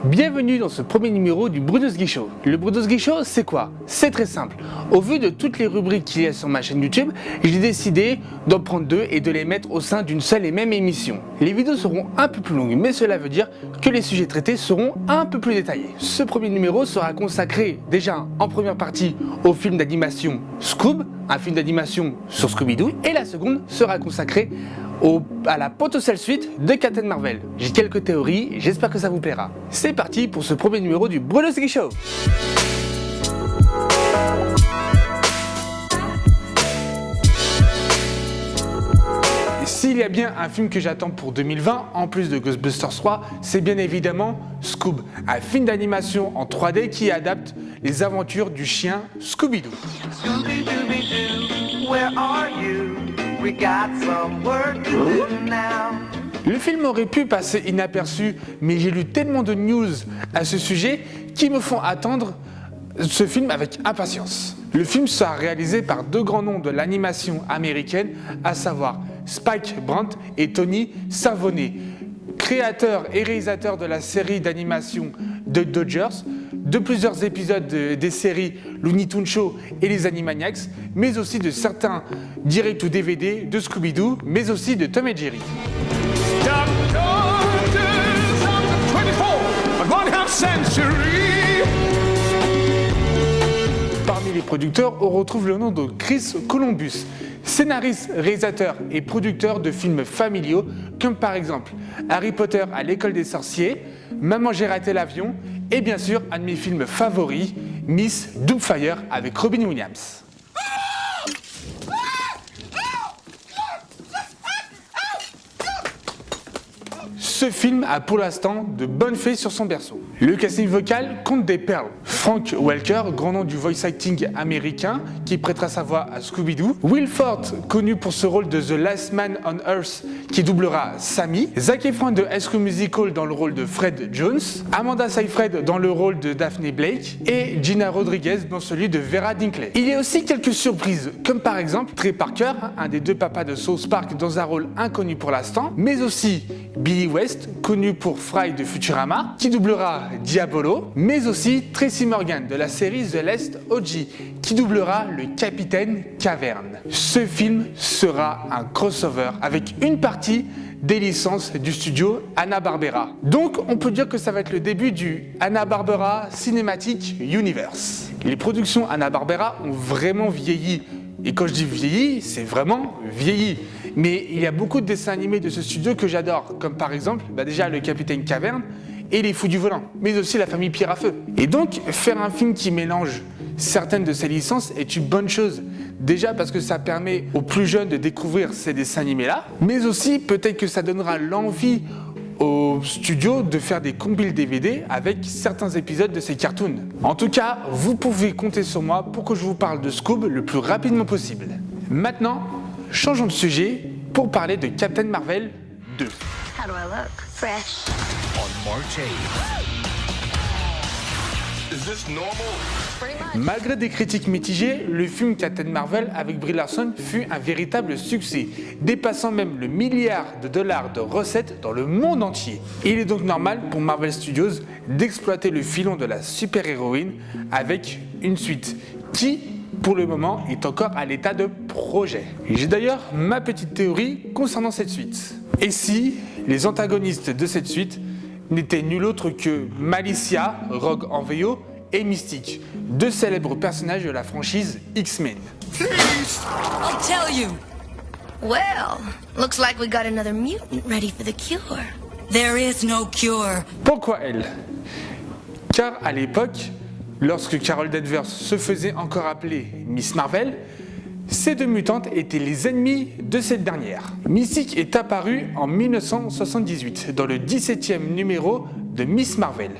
Bienvenue dans ce premier numéro du Bruno's Geek Show. Le Bruno's Geek Show, c'est quoi? C'est très simple. Au vu de toutes les rubriques qu'il y a sur ma chaîne YouTube, j'ai décidé d'en prendre deux et de les mettre au sein d'une seule et même émission. Les vidéos seront un peu plus longues, mais cela veut dire que les sujets traités seront un peu plus détaillés. Ce premier numéro sera consacré déjà en première partie au film d'animation Scoob, un film d'animation sur Scooby-Doo, et la seconde sera consacrée à la potentielle suite de Captain Marvel. J'ai quelques théories, j'espère que ça vous plaira. C'est parti pour ce premier numéro du Bruno's Geek Show. S'il y a bien un film que j'attends pour 2020, en plus de Ghostbusters 3, c'est bien évidemment Scoob, un film d'animation en 3D qui adapte les aventures du chien Scooby-Doo. Scooby-Dooby-Doo, where are you? We got some work to do now. Le film aurait pu passer inaperçu, mais j'ai lu tellement de news à ce sujet qui me font attendre ce film avec impatience. Le film sera réalisé par deux grands noms de l'animation américaine, à savoir Spike Brandt et Tony Savone, créateurs et réalisateurs de la série d'animation The Dodgers, de plusieurs épisodes des séries Looney Tunes Show et les Animaniacs, mais aussi de certains direct ou DVD de Scooby-Doo, mais aussi de Tom et Jerry. Parmi les producteurs, on retrouve le nom de Chris Columbus, scénariste, réalisateur et producteur de films familiaux comme par exemple Harry Potter à l'école des sorciers, Maman j'ai raté l'avion et bien sûr un de mes films favoris, Miss Doubtfire avec Robin Williams. Ce film a pour l'instant de bonnes fées sur son berceau. Le casting vocal compte des perles. Frank Welker, grand nom du voice acting américain, qui prêtera sa voix à Scooby-Doo. Will Forte, connu pour ce rôle de The Last Man on Earth, qui doublera Sammy. Zac Efron de High School Musical dans le rôle de Fred Jones. Amanda Seyfried dans le rôle de Daphne Blake. Et Gina Rodriguez dans celui de Vera Dinkley. Il y a aussi quelques surprises, comme par exemple Trey Parker, un des deux papas de South Park dans un rôle inconnu pour l'instant, mais aussi Billy West, connu pour Fry de Futurama, qui doublera Diabolo, mais aussi Tracy Morgan de la série The Last OG, qui doublera le Capitaine Caverne. Ce film sera un crossover avec une partie des licences du studio Hanna-Barbera. Donc on peut dire que ça va être le début du Hanna-Barbera Cinematic Universe. Les productions Hanna-Barbera ont vraiment vieilli. Et quand je dis vieilli, c'est vraiment vieilli. Mais il y a beaucoup de dessins animés de ce studio que j'adore, comme par exemple déjà le Capitaine Caverne et les Fous du Volant, mais aussi la famille Pierre à Feu. Et donc faire un film qui mélange certaines de ces licences est une bonne chose. Déjà parce que ça permet aux plus jeunes de découvrir ces dessins animés-là, mais aussi peut-être que ça donnera l'envie au studio de faire des compiles DVD avec certains épisodes de ces cartoons. En tout cas, vous pouvez compter sur moi pour que je vous parle de Scoob le plus rapidement possible. Maintenant, changeons de sujet pour parler de Captain Marvel 2. How do I look? Fresh. On March 8th. Is this normal? Malgré des critiques mitigées, le film Captain Marvel avec Brie Larson fut un véritable succès, dépassant même le $1 milliard de recettes dans le monde entier. Il est donc normal pour Marvel Studios d'exploiter le filon de la super-héroïne avec une suite qui, pour le moment, est encore à l'état de projet. J'ai d'ailleurs ma petite théorie concernant cette suite. Et si les antagonistes de cette suite n'étaient nul autre que Malicia, Rogue en VO, et Mystique, deux célèbres personnages de la franchise X-Men. I'll tell you. Well, looks like we got another mutant ready for the cure. There is no cure. Pourquoi elle? Car à l'époque, lorsque Carol Danvers se faisait encore appeler Miss Marvel, ces deux mutantes étaient les ennemis de cette dernière. Mystique est apparue en 1978 dans le 17e numéro de Miss Marvel.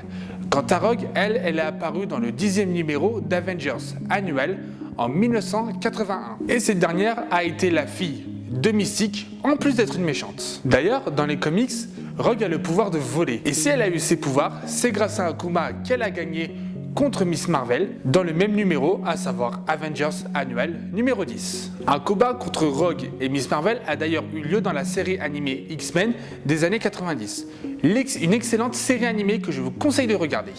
Quant à Rogue, elle est apparue dans le 10e numéro d'Avengers annuel en 1981. Et cette dernière a été la fille de Mystique, en plus d'être une méchante. D'ailleurs, dans les comics, Rogue a le pouvoir de voler. Et si elle a eu ces pouvoirs, c'est grâce à un combat qu'elle a gagné contre Miss Marvel dans le même numéro, à savoir Avengers Annual numéro 10. Un combat contre Rogue et Miss Marvel a d'ailleurs eu lieu dans la série animée X-Men des années 90. Une excellente série animée que je vous conseille de regarder.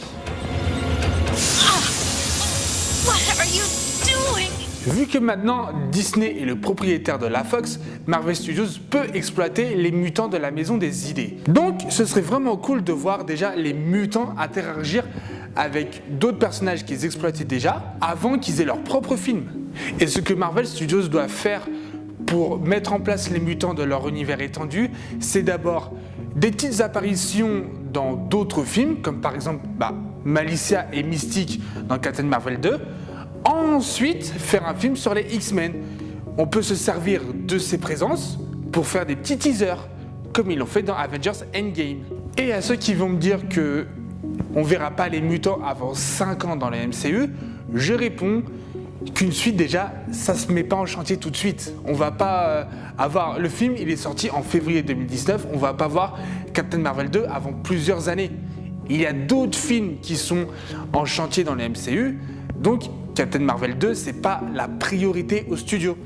What are you doing? Vu que maintenant Disney est le propriétaire de la Fox, Marvel Studios peut exploiter les mutants de la maison des idées. Donc ce serait vraiment cool de voir déjà les mutants interagir avec d'autres personnages qu'ils exploitaient déjà avant qu'ils aient leur propre film. Et ce que Marvel Studios doit faire pour mettre en place les mutants de leur univers étendu, c'est d'abord des petites apparitions dans d'autres films, comme par exemple Malicia et Mystique dans Captain Marvel 2. Ensuite, faire un film sur les X-Men. On peut se servir de ces présences pour faire des petits teasers, comme ils l'ont fait dans Avengers Endgame. Et à ceux qui vont me dire que on verra pas les mutants avant 5 ans dans le MCU, je réponds qu'une suite déjà, ça se met pas en chantier tout de suite. On va pas avoir... Le film, il est sorti en février 2019, on va pas voir Captain Marvel 2 avant plusieurs années. Il y a d'autres films qui sont en chantier dans le MCU, donc Captain Marvel 2, c'est pas la priorité au studio.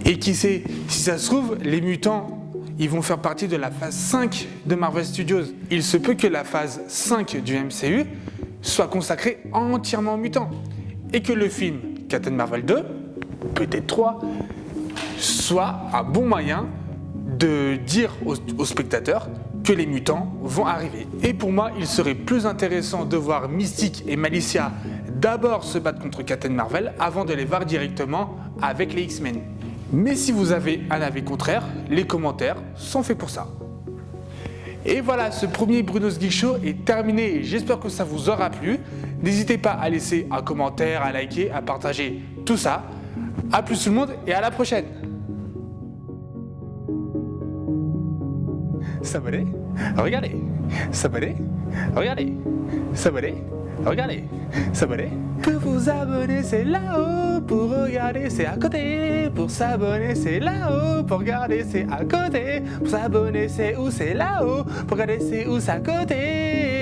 Et qui sait, si ça se trouve, les mutants, ils vont faire partie de la phase 5 de Marvel Studios. Il se peut que la phase 5 du MCU soit consacrée entièrement aux mutants. Et que le film Captain Marvel 2, peut-être 3, soit un bon moyen de dire aux spectateurs que les mutants vont arriver. Et pour moi, il serait plus intéressant de voir Mystique et Malicia d'abord se battre contre Captain Marvel avant de les voir directement avec les X-Men. Mais si vous avez un avis contraire, les commentaires sont faits pour ça. Et voilà, ce premier Bruno's Geek Show est terminé. J'espère que ça vous aura plu. N'hésitez pas à laisser un commentaire, à liker, à partager tout ça. A plus tout le monde et à la prochaine. S'abonner, regardez. S'abonner, regardez. S'abonner, regardez. S'abonner. Pour vous abonner, c'est là-haut. Pour regarder, c'est à côté. Pour s'abonner, c'est là-haut. Pour regarder, c'est à côté. Pour s'abonner, c'est où? C'est là-haut. Pour regarder, c'est où? C'est à côté.